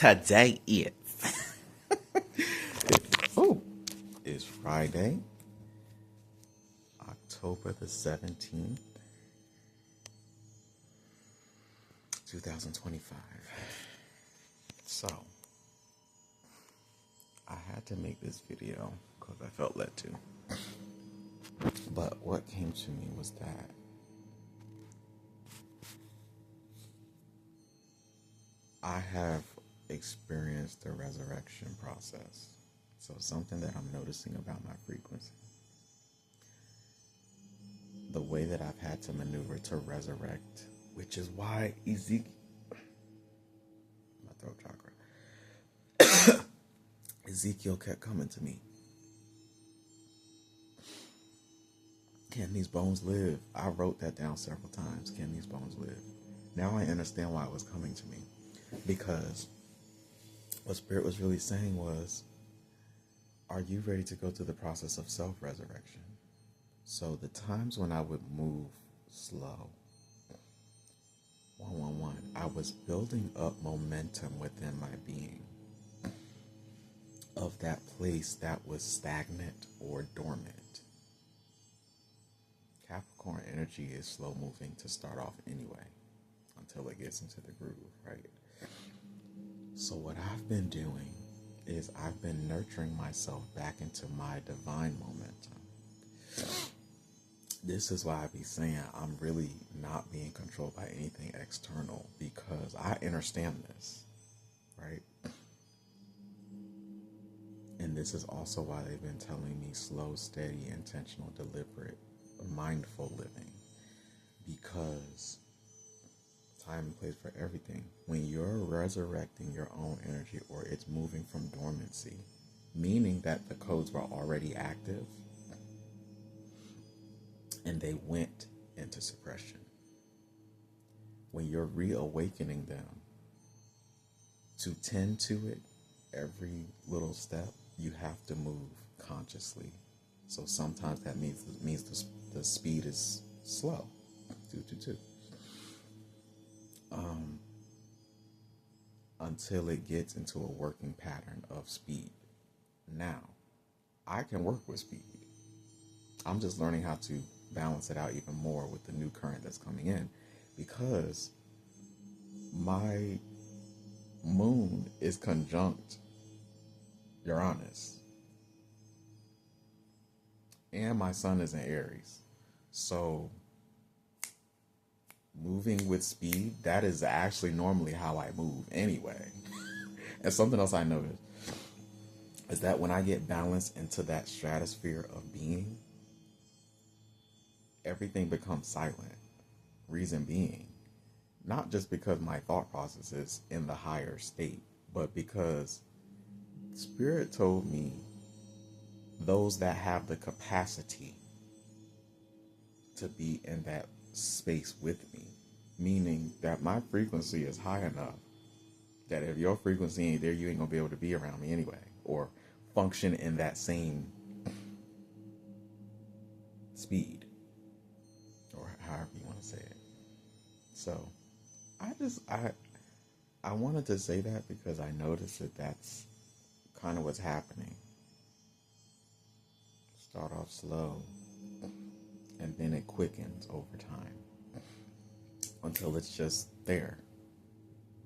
today is. It's Friday, October the 17th, 2025. So, I had to make this video because I felt led to. But what came to me was that I have experienced the resurrection process. So something that I'm noticing about my frequency. The way that I've had to maneuver to resurrect, which is why Ezekiel, my throat chakra, Ezekiel kept coming to me. Can these bones live? I wrote that down several times. Can these bones live? Now I understand why it was coming to me. Because what Spirit was really saying was, are you ready to go through the process of self-resurrection? So the times when I would move slow, 111, I was building up momentum within my being of that place that was stagnant or dormant. Capricorn energy is slow moving to start off anyway, until it gets into the groove, right? So what I've been doing is I've been nurturing myself back into my divine momentum. This is why I be saying I'm really not being controlled by anything external, because I understand this, right? And this is also why they've been telling me slow, steady, intentional, deliberate, mindful living, because time and place for everything. When you're resurrecting your own energy, or it's moving from dormancy, meaning that the codes were already active and they went into suppression. When you're reawakening them to tend to it, every little step, you have to move consciously. So sometimes that means the speed is slow, 222. Until it gets into a working pattern of speed. Now, I can work with speed. I'm just learning how to balance it out even more with the new current that's coming in, because my moon is conjunct Uranus, and my sun is in Aries. So moving with speed, that is actually normally how I move anyway. And something else I noticed is that when I get balanced into that stratosphere of being, everything becomes silent. Reason being, not just because my thought process is in the higher state, but because Spirit told me those that have the capacity to be in that space with me, meaning that my frequency is high enough that if your frequency ain't there, you ain't gonna be able to be around me anyway, or function in that same speed, or however you want to say it. So I wanted to say that because I noticed that that's kind of what's happening. Start off slow, and then it quickens over time until it's just there,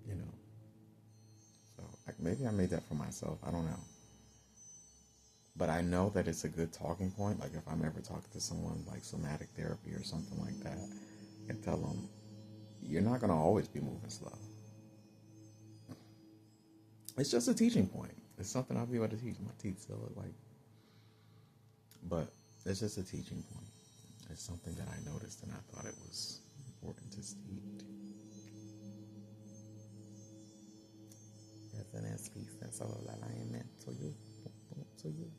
you know. So maybe I made that for myself. I don't know. But I know that it's a good talking point. Like if I'm ever talking to someone like somatic therapy or something like that, I can tell them, you're not going to always be moving slow. It's just a teaching point. It's something I'll be able to teach. My teeth still look like. But it's just a teaching point. It's something that I noticed and I thought it was important to state. Resonance, peace, and soul alignment to you. To you.